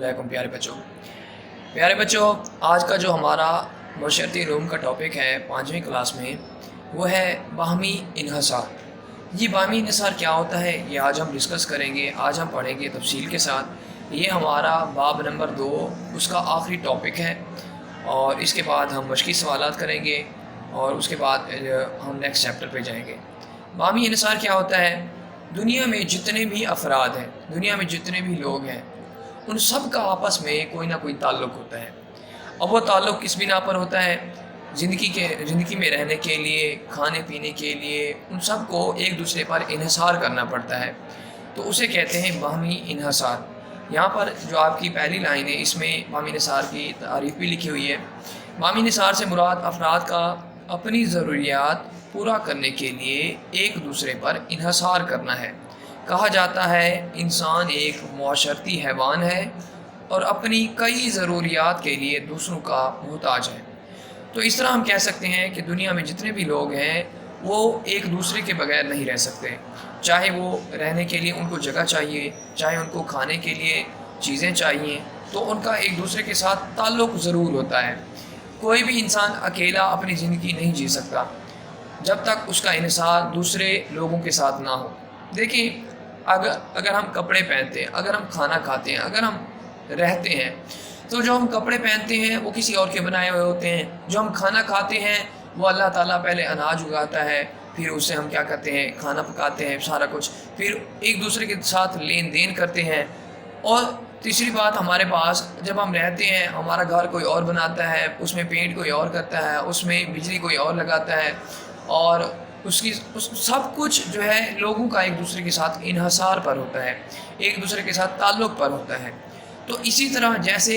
अस्सलामुअलैकुम प्यारे बच्चों, आज का जो हमारा मशरती रूम का टॉपिक है 5वीं क्लास में वो है बाहमी इन्हसार। ये बाहमी इन्हसार क्या होता है ये आज हम डिस्कस करेंगे, आज हम पढ़ेंगे तफसील के साथ। ये हमारा बाब नंबर 2 उसका आखिरी टॉपिक है और इसके बाद हम मशकी सवालात करेंगे और उसके बाद हम नेक्स्ट चैप्टर पे जाएंगे। बाहमी इन्हसार क्या होता है? दुनिया में जितने भी अफराद हैं, दुनिया में जितने भी लोग हैं, उन सब का आपस में कोई ना कोई ताल्लुक़ होता है। अब वो ताल्लुक़ किस बिना पर होता है? ज़िंदगी में रहने के लिए, खाने पीने के लिए उन सब को एक दूसरे पर इन्हसार करना पड़ता है, तो उसे कहते हैं बाहमी इन्हसार। यहाँ पर जो आपकी पहली लाइन है इसमें बाहमी इन्हसार की तारीफ़ भी लिखी हुई है। बाहमी इन्हसार से मुराद अफराद का अपनी ज़रूरियात पूरा करने के लिए एक दूसरे पर इन्हसार करना है। कहा जाता है इंसान एक मुआशरती हैवान है और अपनी कई ज़रूरियात के लिए दूसरों का मोहताज है। तो इस तरह हम कह सकते हैं कि दुनिया में जितने भी लोग हैं वो एक दूसरे के बगैर नहीं रह सकते। चाहे वो रहने के लिए उनको जगह चाहिए, चाहे उनको खाने के लिए चीज़ें चाहिए, तो उनका एक दूसरे के साथ ताल्लुक़ ज़रूर होता है। कोई भी इंसान अकेला अपनी ज़िंदगी नहीं जी सकता जब तक उसका इन्हसार दूसरे लोगों के साथ ना हो। देखिए, अगर हम कपड़े पहनते हैं, अगर हम खाना खाते हैं, अगर हम रहते हैं, तो जो हम कपड़े पहनते हैं वो किसी और के बनाए हुए होते हैं। जो हम खाना खाते हैं वो अल्लाह ताला पहले अनाज उगाता है, फिर उससे हम क्या करते हैं, खाना पकाते हैं, सारा कुछ, फिर एक दूसरे के साथ लेन देन करते हैं। और तीसरी बात, हमारे पास जब हम रहते हैं हमारा घर कोई और बनाता है, उसमें पेंट कोई और करता है, उसमें बिजली कोई और लगाता है, और सब कुछ जो है लोगों का एक दूसरे के साथ इन्हसार पर होता है, एक दूसरे के साथ ताल्लुक़ पर होता है। तो इसी तरह जैसे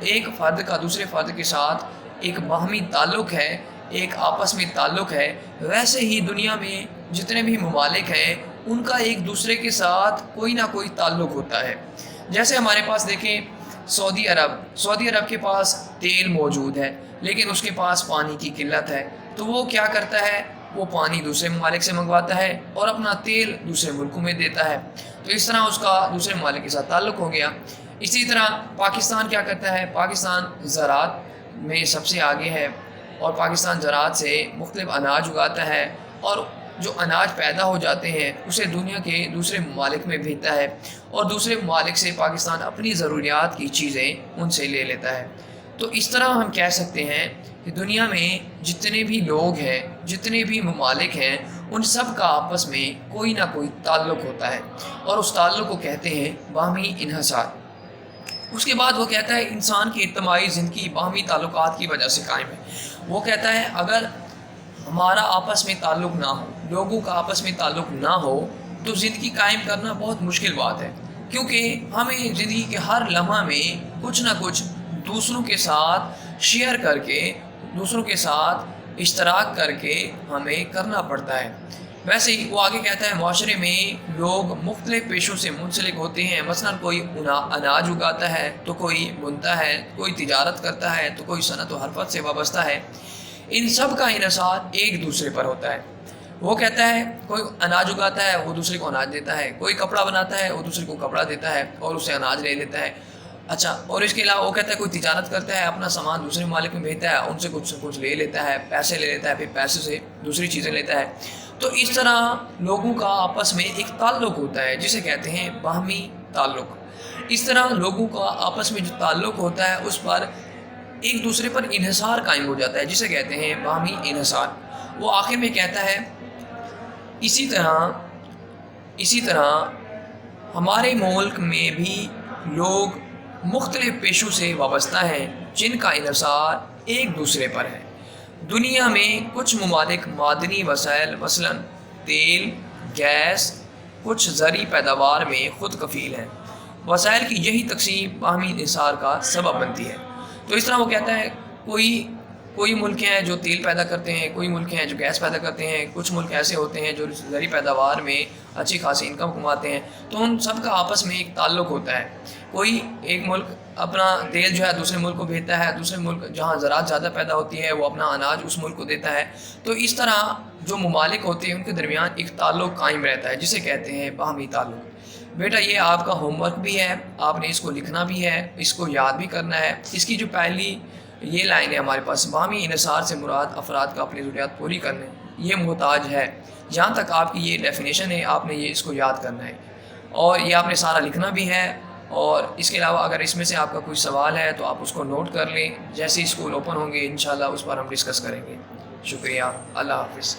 एक फ़र्द का दूसरे फ़र्द के साथ एक बाहमी ताल्लुक़ है, एक आपस में ताल्लुक़ है, वैसे ही दुनिया में जितने भी ममालिक हैं उनका एक दूसरे के साथ कोई ना कोई ताल्लुक़ होता है। जैसे हमारे पास देखें सऊदी अरब के पास तेल मौजूद है लेकिन उसके पास पानी की किल्लत है, तो वो क्या करता है, वो पानी दूसरे ममालिक से मंगवाता है और अपना तेल दूसरे मुल्कों में देता है। तो इस तरह उसका दूसरे ममालिक के साथ ताल्लुक़ हो गया। इसी तरह पाकिस्तान क्या करता है, पाकिस्तान ज़राअत में सबसे आगे है और पाकिस्तान ज़राअत से मुख्तलिफ अनाज उगाता है और जो अनाज पैदा हो जाते हैं उसे दुनिया के दूसरे ममालिक में भेजता है और दूसरे ममालिक से पाकिस्तान अपनी ज़रूरियात की चीज़ें उनसे ले लेता है। तो इस तरह हम कह सकते हैं कि दुनिया में जितने भी लोग हैं, जितने भी ममालिक हैं, उन सब का आपस में कोई ना कोई ताल्लुक़ होता है और उस ताल्लुक़ को कहते हैं बाहमी इन्हसार। उसके बाद वो कहता है इंसान की इज्तिमाई ज़िंदगी बाहमी ताल्लुकात की वजह से कायम है। वो कहता है अगर हमारा आपस में ताल्लुक़ ना हो, लोगों का आपस में ताल्लुक़ ना हो, तो ज़िंदगी कायम करना बहुत मुश्किल बात है, क्योंकि हमें ज़िंदगी के हर लम्हा में कुछ ना कुछ दूसरों के साथ शेयर करके, दूसरों के साथ इश्तराक करके हमें करना पड़ता है। वैसे ही वो आगे कहता है माशरे में लोग मुख्तलिफ पेशों से मुंसलिक होते हैं। मसलन कोई अनाज उगाता है तो कोई बुनता है, कोई तिजारत करता है तो कोई सनत व हरफत से वाबस्ता है। इन सब का इन्हसार एक दूसरे पर होता है। वो कहता है कोई अनाज उगाता है वो दूसरे को अनाज देता है, कोई कपड़ा बनाता है वो दूसरे को कपड़ा देता है और उससे अनाज ले लेता है। अच्छा, और इसके अलावा वो कहता है कोई तिजारत करता है, अपना सामान दूसरे मालिक में भेजता है, उनसे कुछ ले लेता है, पैसे ले लेता है, फिर पैसे से दूसरी चीज़ें लेता है। तो इस तरह लोगों का आपस में एक ताल्लुक़ होता है जिसे कहते हैं बाहमी ताल्लुक़। इस तरह लोगों का आपस में जो ताल्लुक़ होता है उस पर एक दूसरे पर इन्हसार कायम हो जाता है जिसे कहते हैं बाहमी इन्हसार। वो आखिर में कहता है इसी तरह हमारे मुल्क में भी लोग मुख्तलिफ पेशों से वाबस्ता हैं जिनका इन्हसार एक दूसरे पर है। दुनिया में कुछ ममालिक मादनी वसाइल मसलन तेल, गैस, कुछ ज़री पैदावार में ख़ुद कफ़ील हैं। वसाइल की यही तकसीम बाहमी इन्हसार का सबब बनती है। तो इस तरह वो कहता है कोई मुल्क हैं जो तेल पैदा करते हैं, कोई मुल्क हैं जो गैस पैदा करते हैं, कुछ मुल्क ऐसे होते हैं जो ज़री पैदावार में अच्छी खासी इनकम कमाते हैं। तो उन सब का आपस में एक ताल्लुक़ होता है। कोई एक मुल्क अपना तेल जो है दूसरे मुल्क को भेजता है, दूसरे मुल्क जहाँ ज़राअत ज़्यादा पैदा होती है वो अपना अनाज उस मुल्क को देता है। तो इस तरह जो ममालिक होते हैं उनके दरमियान एक ताल्लुक़ कायम रहता है जिसे कहते हैं बाहमी ताल्लुक़। بیٹا یہ آپ کا ہوم ورک بھی ہے، آپ نے اس کو لکھنا بھی ہے، اس کو یاد بھی کرنا ہے۔ اس کی جو پہلی یہ لائن ہے ہمارے پاس، باہمی انحصار سے مراد افراد کا اپنی ضروریات پوری کرنے، یہ محتاج ہے۔ جہاں تک آپ کی یہ ڈیفینیشن ہے، آپ نے یہ اس کو یاد کرنا ہے اور یہ آپ نے سارا لکھنا بھی ہے۔ اور اس کے علاوہ اگر اس میں سے آپ کا کوئی سوال ہے تو آپ اس کو نوٹ کر لیں، جیسے ہی اسکول اوپن ہوں گے انشاءاللہ اس پر ہم ڈسکس کریں گے۔ شکریہ، اللہ حافظ۔